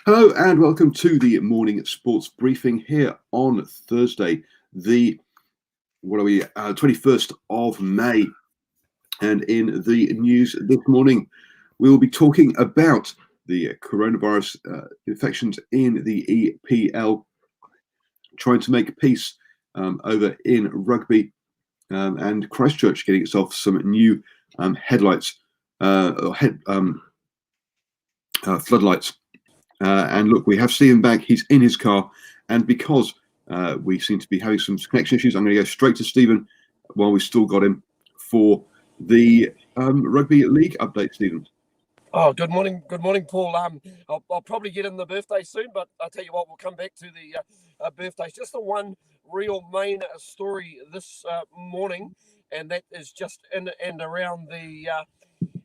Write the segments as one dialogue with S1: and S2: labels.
S1: Hello and welcome to the morning sports briefing here on Thursday, the 21st of May. And in the news this morning, we will be talking about the coronavirus infections in the EPL, trying to make peace over in rugby, and Christchurch getting itself some new floodlights. And look, we have Stephen back. He's in his car. And because we seem to be having some connection issues, I'm going to go straight to Stephen while we've still got him for the Rugby League update, Stephen.
S2: Oh, good morning, Paul. I'll probably get in the birthday soon, but I'll tell you what, we'll come back to the birthdays. Just the one real main story this morning, and that is just in and around the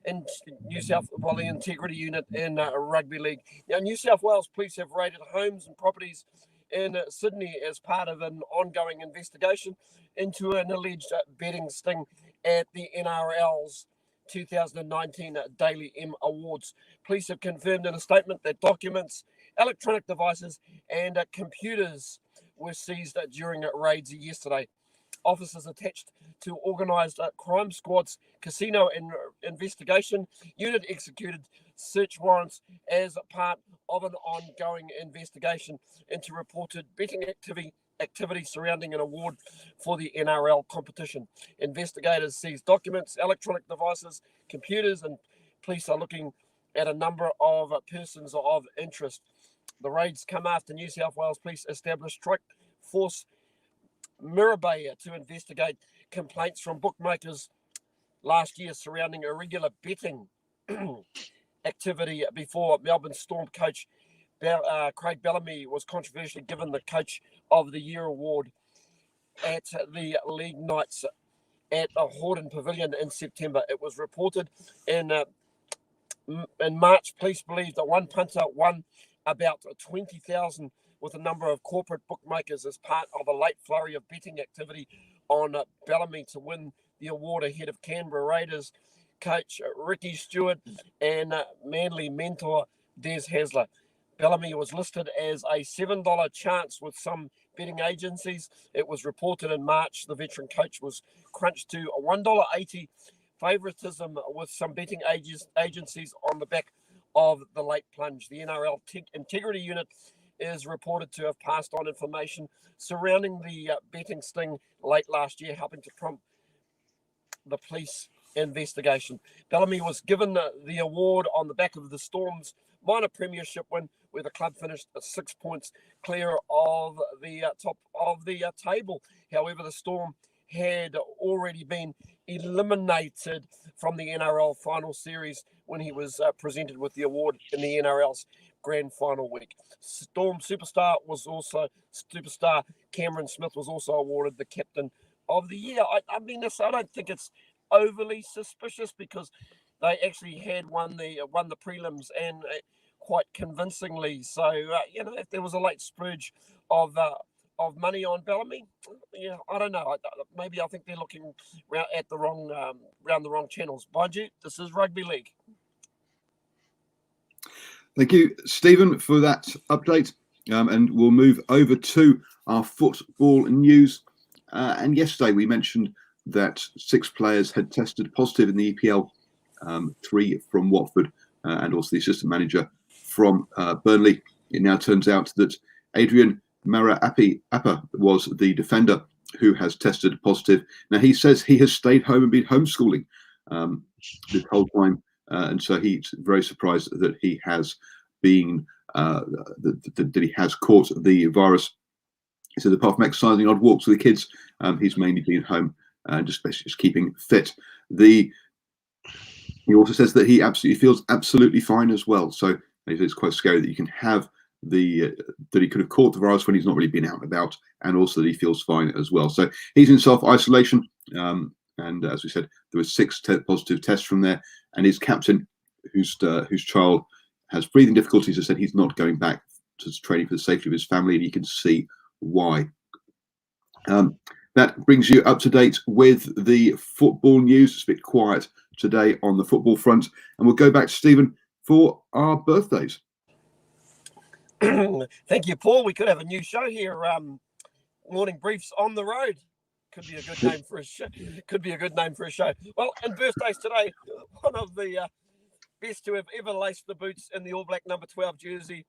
S2: in New South Wales, the Integrity Unit in Rugby League. Now, New South Wales Police have raided homes and properties in Sydney as part of an ongoing investigation into an alleged betting sting at the NRL's 2019 Daily M Awards. Police have confirmed in a statement that documents, electronic devices, and computers were seized during raids yesterday. Officers attached to organised crime squad's casino and investigation unit executed search warrants as part of an ongoing investigation into reported betting activity surrounding an award for the NRL competition. Investigators seized documents, electronic devices, computers, and police are looking at a number of persons of interest. The raids come after New South Wales Police established strike force Mirabay to investigate complaints from bookmakers last year surrounding irregular betting activity before Melbourne Storm coach Craig Bellamy was controversially given the Coach of the Year award at the league nights at the Hordern Pavilion in September. It was reported in March, police believe that one punter won about 20,000 with a number of corporate bookmakers as part of a late flurry of betting activity on Bellamy to win the award ahead of Canberra Raiders coach Ricky Stewart and Manly mentor Des Hasler. Bellamy was listed as a $7 chance with some betting agencies. It was reported in March the veteran coach was crunched to $1.80 favouritism with some betting agencies on the back of the late plunge. The NRL Integrity Unit is reported to have passed on information surrounding the betting sting late last year, helping to prompt the police investigation. Bellamy was given the award on the back of the Storm's minor premiership win, where the club finished 6 points clear of the top of the table. However, the Storm had already been eliminated from the NRL final series when he was presented with the award in the NRL's grand final week. Storm superstar Cameron Smith was also awarded the captain of the year. I don't think it's overly suspicious because they actually had won the prelims and quite convincingly. So if there was a late splurge of money on Bellamy, I don't know. Maybe I think they're looking at the wrong channels. Mind you, this is rugby league.
S1: Thank you, Stephen, for that update. And we'll move over to our football news. And yesterday we mentioned that 6 players had tested positive in the EPL, 3 from Watford and also the assistant manager from Burnley. It now turns out that Adrian Mara-Appa was the defender who has tested positive. Now, he says he has stayed home and been homeschooling this whole time. And so he's very surprised that he has been that he has caught the virus. He said apart from exercising odd walks with the kids, he's mainly been home and just keeping fit. He also says that he absolutely feels absolutely fine as well. So it's quite scary that you can have that he could have caught the virus when he's not really been out and about, and also that he feels fine as well. So he's in self-isolation. And as we said, there were 6 positive tests from there. And his captain, whose child has breathing difficulties, has said he's not going back to training for the safety of his family, and you can see why. That brings you up to date with the football news. It's a bit quiet today on the football front, and we'll go back to Stephen for our birthdays.
S2: Thank you, Paul. We could have a new show here. Morning briefs on the road. Could be a good name for a show. Could be a good name for a show. Well, and birthdays today. One of the best to have ever laced the boots in the All Black number 12 jersey.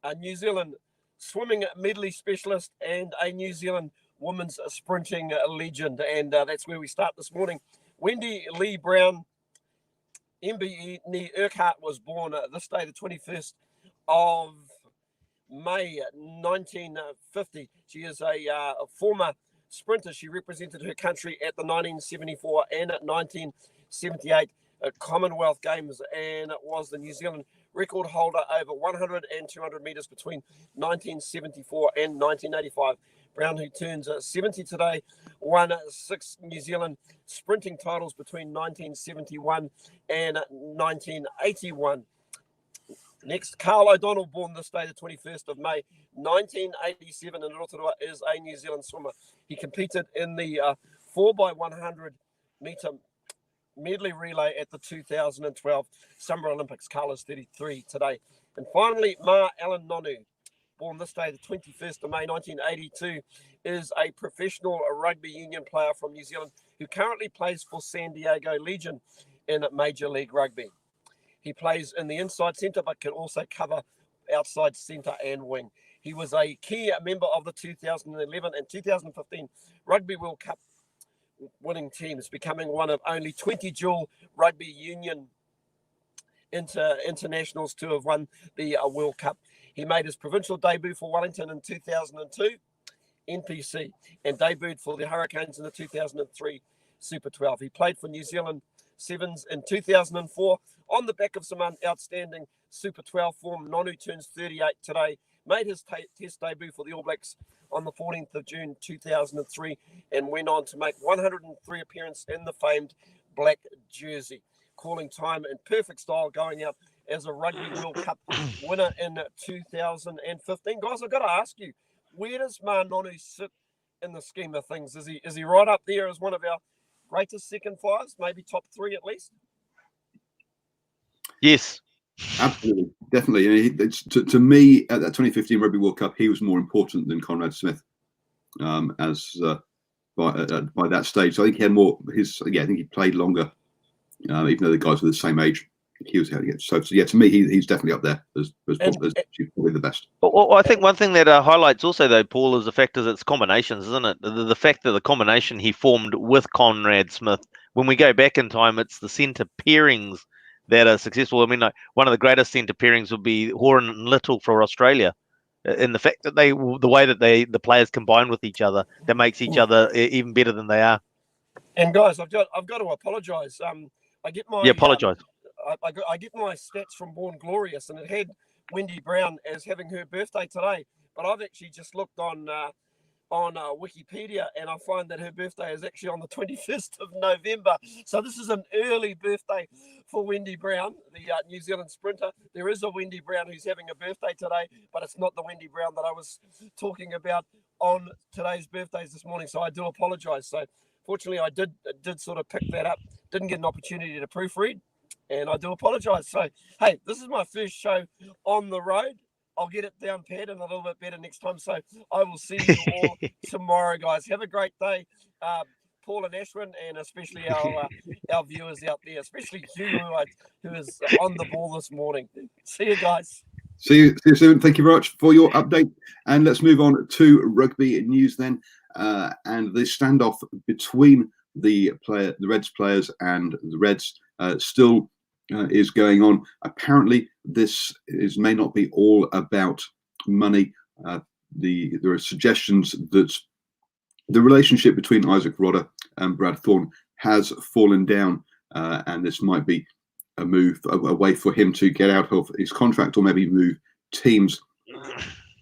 S2: A New Zealand swimming medley specialist and a New Zealand women's sprinting legend. And that's where we start this morning. Wendy Lee Brown, MBE Nee Urquhart, was born this day, the 21st of May 1950. She is a former sprinter. She represented her country at the 1974 and 1978 Commonwealth Games, and was the New Zealand record holder over 100 and 200 metres between 1974 and 1985. Brown, who turns 70 today, won 6 New Zealand sprinting titles between 1971 and 1981. Next, Carl O'Donnell, born this day, the 21st of May, 1987, in Rotorua, is a New Zealand swimmer. He competed in the 4x100 metre medley relay at the 2012 Summer Olympics. Carl is 33 today. And finally, Ma Allen Nonu, born this day, the 21st of May, 1982, is a professional rugby union player from New Zealand who currently plays for San Diego Legion in Major League Rugby. He plays in the inside centre, but can also cover outside centre and wing. He was a key member of the 2011 and 2015 Rugby World Cup winning teams, becoming one of only 20 dual rugby union internationals to have won the World Cup. He made his provincial debut for Wellington in 2002 NPC and debuted for the Hurricanes in the 2003 Super 12. He played for New Zealand Sevens in 2004 on the back of some outstanding Super 12 form. Nonu turns 38 today, made his test debut for the All Blacks on the 14th of June 2003 and went on to make 103 appearances in the famed black jersey, calling time in perfect style, going out as a Rugby World Cup winner in 2015. Guys, I've got to ask you, where does Ma Nonu sit in the scheme of things? Is he right up there as one of our greatest second fires, maybe top 3 at least?
S3: Yes.
S1: Absolutely, definitely. To me, at that 2015 Rugby World Cup, he was more important than Conrad Smith. By that stage, so I think he had more. I think he played longer, even though the guys were the same age. He was so yeah. To me, he's definitely up there as probably the best.
S3: Well, I think one thing that highlights also, though, Paul, is the fact is it's combinations, isn't it? The fact that the combination he formed with Conrad Smith. When we go back in time, it's the centre pairings that are successful. I mean, like, one of the greatest centre pairings would be Horan and Little for Australia. In the fact that the way that the players combine with each other, that makes each other even better than they are.
S2: And guys, I've got to apologise. I get my
S3: apologise.
S2: I get my stats from Born Glorious, and it had Wendy Brown as having her birthday today. But I've actually just looked on Wikipedia, and I find that her birthday is actually on the 21st of November. So this is an early birthday for Wendy Brown, the New Zealand sprinter. There is a Wendy Brown who's having a birthday today, but it's not the Wendy Brown that I was talking about on today's birthdays this morning. So I do apologise. So fortunately, I did sort of pick that up. Didn't get an opportunity to proofread, and I do apologise. So, hey, this is my first show on the road. I'll get it down pat and a little bit better next time. So I will see you all tomorrow, guys. Have a great day, Paul and Ashwin, and especially our viewers out there, especially Hugh, who is on the ball this morning. See you, guys.
S1: See you soon. Thank you very much for your update. And let's move on to rugby news then. And the standoff between the Reds players and the Reds still is going on. Apparently, this may not be all about money. There are suggestions that the relationship between Isaac Rodder and Brad Thorne has fallen down, and this might be a move, a way for him to get out of his contract or maybe move teams.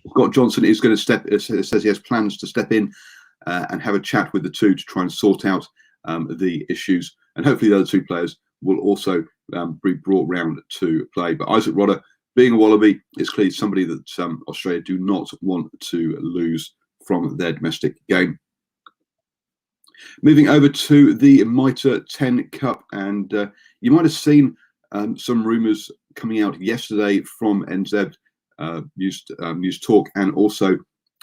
S1: Scott Johnson is going to says he has plans to step in and have a chat with the two to try and sort out the issues, and hopefully the other two players will also be brought round to play. But Isaac Rodder, being a Wallaby, is clearly somebody that Australia do not want to lose from their domestic game. Moving over to the Mitre 10 Cup, and you might have seen some rumours coming out yesterday from NZ News Talk, and also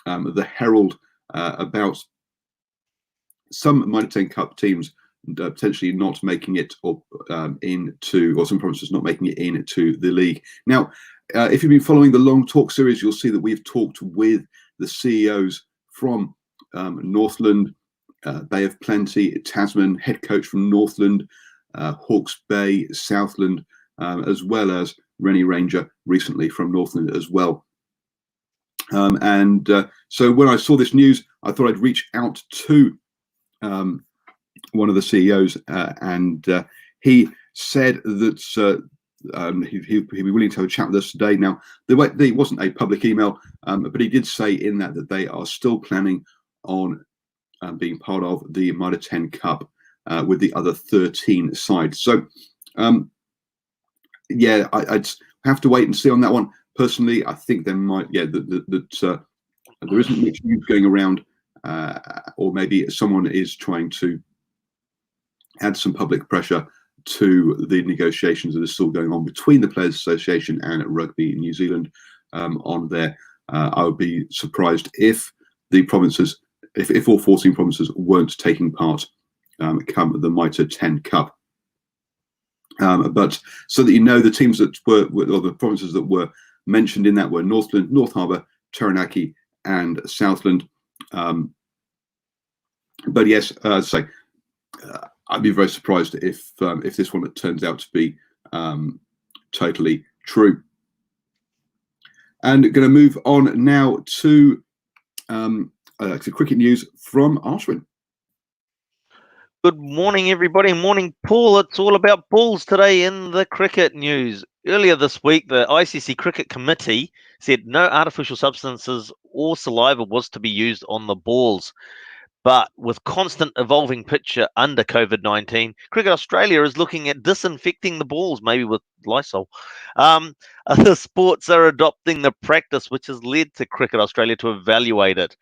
S1: the Herald about some Mitre 10 Cup teams potentially not making it or some provinces not making it into the league. Now, if you've been following the Long Talk series, you'll see that we've talked with the CEOs from Northland, Bay of Plenty, Tasman, head coach from Northland, Hawke's Bay, Southland, as well as Rennie Ranger recently from Northland as well. So when I saw this news, I thought I'd reach out to one of the CEOs, and he said that he'd be willing to have a chat with us today. Now, there wasn't a public email, but he did say in that they are still planning on being part of the Mitre 10 Cup with the other 13 sides. So, yeah, I'd have to wait and see on that one. Personally, I think there might, that there isn't much news going around, or maybe someone is trying to add some public pressure to the negotiations that are still going on between the Players Association and Rugby in New Zealand on there. I would be surprised if the provinces, if all 14 provinces weren't taking part come the Mitre 10 Cup. But so that you know, the teams that were, or the provinces that were mentioned in that were Northland, North Harbour, Taranaki, and Southland. But yes, so I'd be very surprised if this one turns out to be totally true. And going to move on now to cricket news from Ashwin.
S3: Good morning, everybody. Morning, Paul. It's all about balls today in the cricket news. Earlier this week, the ICC Cricket Committee said no artificial substances or saliva was to be used on the balls. But with constant evolving picture under COVID-19, Cricket Australia is looking at disinfecting the balls, maybe with Lysol. Other sports are adopting the practice, which has led to Cricket Australia to evaluate it.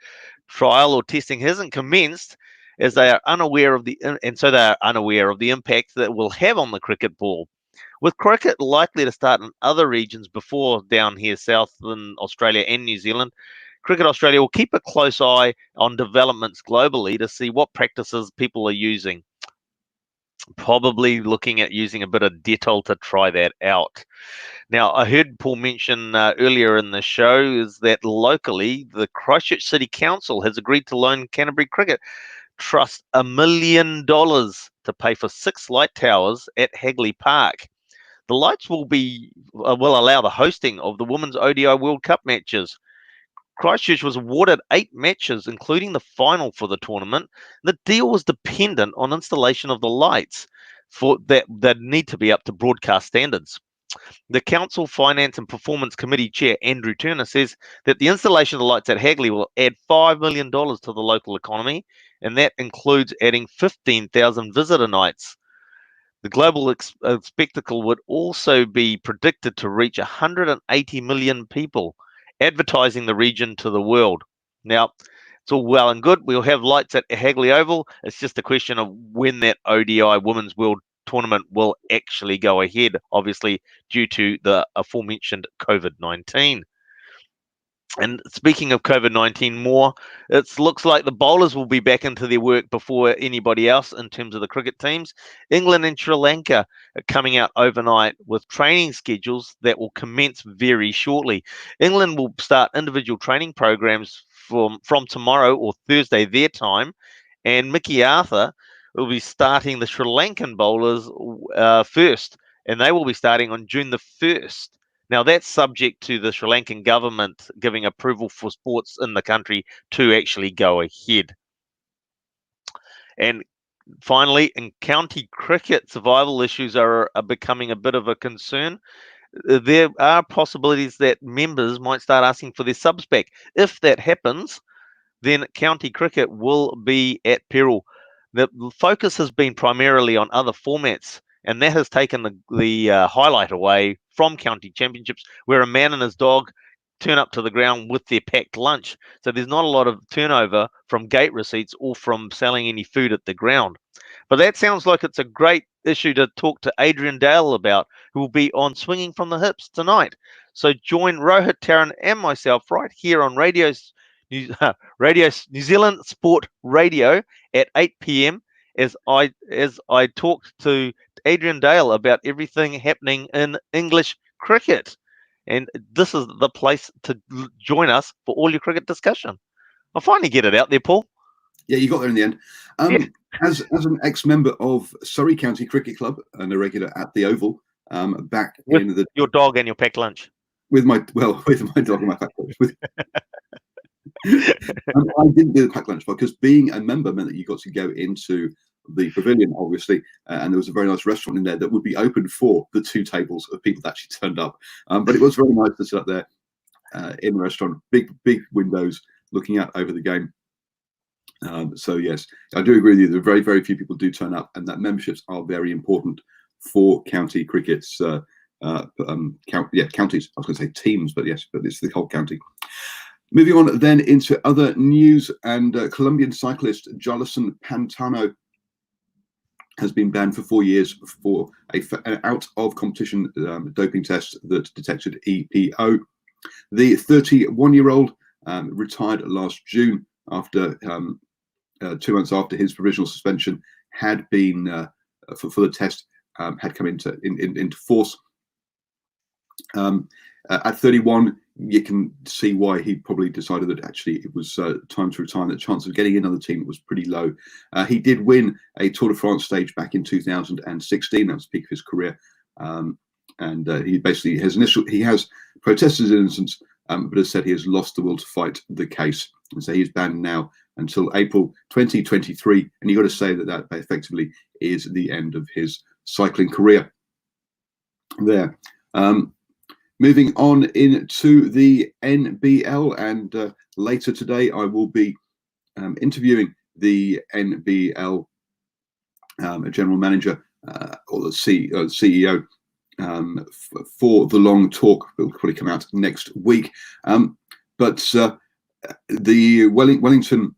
S3: Trial or testing hasn't commenced, as they are unaware of the impact that it will have on the cricket ball. With cricket likely to start in other regions before down here south in Australia and New Zealand, Cricket Australia will keep a close eye on developments globally to see what practices people are using. Probably looking at using a bit of Dettol to try that out. Now, I heard Paul mention earlier in the show is that locally, the Christchurch City Council has agreed to loan Canterbury Cricket Trust $1 million to pay for 6 light towers at Hagley Park. The lights will allow the hosting of the Women's ODI World Cup matches. Christchurch was awarded 8 matches, including the final for the tournament. The deal was dependent on installation of the lights for that need to be up to broadcast standards. The Council Finance and Performance Committee Chair, Andrew Turner, says that the installation of the lights at Hagley will add $5 million to the local economy, and that includes adding 15,000 visitor nights. The global spectacle would also be predicted to reach 180 million people, advertising the region to the world. Now, it's all well and good. We'll have lights at Hagley Oval. It's just a question of when that ODI Women's World Tournament will actually go ahead, obviously due to the aforementioned COVID-19. And speaking of COVID-19 more, it looks like the bowlers will be back into their work before anybody else in terms of the cricket teams. England and Sri Lanka are coming out overnight with training schedules that will commence very shortly. England will start individual training programs from tomorrow or Thursday their time, and Mickey Arthur will be starting the Sri Lankan bowlers first, and they will be starting on June the 1st. Now, that's subject to the Sri Lankan government giving approval for sports in the country to actually go ahead. And finally, in county cricket, survival issues are becoming a bit of a concern. There are possibilities that members might start asking for their subs back. If that happens, then county cricket will be at peril. The focus has been primarily on other formats, and that has taken the highlight away from county championships, where a man and his dog turn up to the ground with their packed lunch. So there's not a lot of turnover from gate receipts or from selling any food at the ground. But that sounds like it's a great issue to talk to Adrian Dale about, who will be on Swinging from the Hips tonight. So join Rohit, Taran, and myself right here on Radio New Zealand Sport Radio at 8 p.m. as I talk to Adrian Dale about everything happening in English cricket. And this is the place to join us for all your cricket discussion. I'll finally get it out there, Paul.
S1: Yeah, you got there in the end.
S3: Yeah.
S1: As an ex-member of Surrey County Cricket Club and a regular at the Oval, back
S3: With
S1: in the
S3: your dog and your packed lunch.
S1: with my dog and my packed lunch. I didn't do the packed lunch because being a member meant that you got to go into the pavilion, obviously, and there was a very nice restaurant in there that would be open for the 2 tables of people that actually turned up. But it was very nice to sit up there in the restaurant, big windows looking out over the game. So yes, I do agree with you. There are very, very few people do turn up, and that memberships are very important for county crickets. Counties. I was going to say teams, but yes, but it's the whole county. Moving on then into other news, and Colombian cyclist Jolison Pantano has been banned for 4 years for an out of competition doping test that detected EPO. The 31-year-old retired last June after 2 months after his provisional suspension had been for the test had come into force. At 31, you can see why he probably decided that actually it was time to retire. The chance of getting in on the team was pretty low. He did win a Tour de France stage back in 2016. That was the peak of his career. And he basically has protested his innocence, but has said he has lost the will to fight the case. And so he's banned now until April 2023. And you've got to say that effectively is the end of his cycling career there. Moving on into the NBL, and later today I will be interviewing the NBL general manager or the CEO for the long talk. It will probably come out next week. But the Wellington,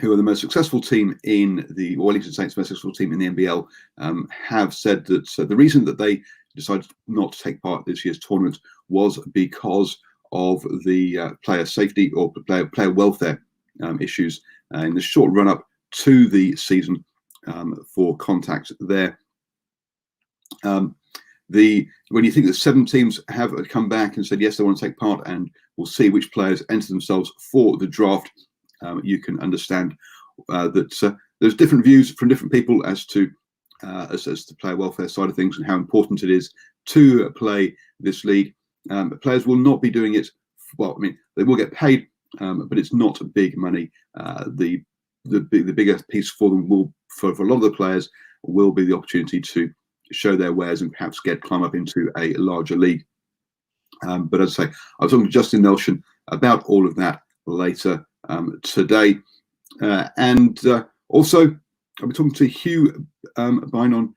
S1: who are the most successful team in the Wellington Saints, most successful team in the NBL, have said that the reason that they decided not to take part in this year's tournament was because of the player safety or player welfare issues in the short run up to the season for contact there. When you think that 7 teams have come back and said yes, they want to take part, and we'll see which players enter themselves for the draft, you can understand that there's different views from different people as to the player welfare side of things and how important it is to play this league. Players will not be doing it. Well, I mean, they will get paid, but it's not big money. The bigger piece for them will, for a lot of the players, will be the opportunity to show their wares and perhaps climb up into a larger league. But as I say, I was talking to Justin Nelson about all of that later today, and also I'll be talking to Hugh Bynon,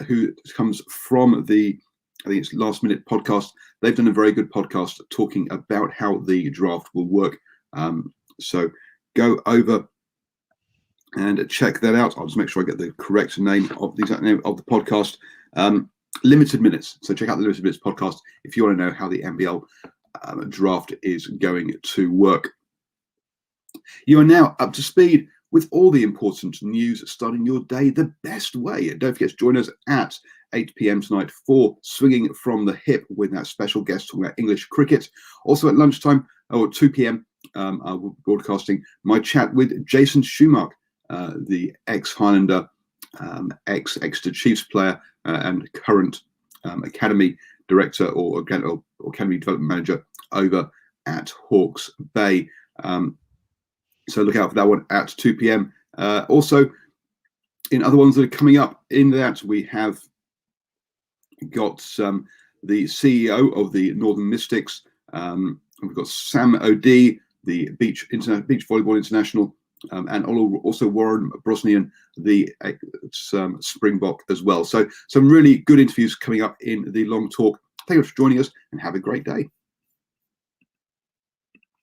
S1: who comes from the, I think it's Last Minute Podcast. They've done a very good podcast talking about how the draft will work. So go over and check that out. I'll just make sure I get the correct name of the exact name of the podcast. Limited Minutes. So check out the Limited Minutes podcast if you want to know how the NBL draft is going to work. You are now up to speed with all the important news starting your day the best way. And don't forget to join us at 8 p.m. tonight for Swinging from the Hip with that special guest talking about English cricket. Also at lunchtime, or 2 p.m., I will be broadcasting my chat with Jason Schumacher, the ex-Highlander, ex-Exeter Chiefs player and current academy director or academy development manager over at Hawke's Bay. So look out for that one at 2 p.m. Also, in other ones that are coming up, in that we have got the CEO of the Northern Mystics. We've got Sam O'Dea, the Beach Volleyball International, and also Warren Brosnian, the Springbok as well. So some really good interviews coming up in the long talk. Thank you for joining us and have a great day.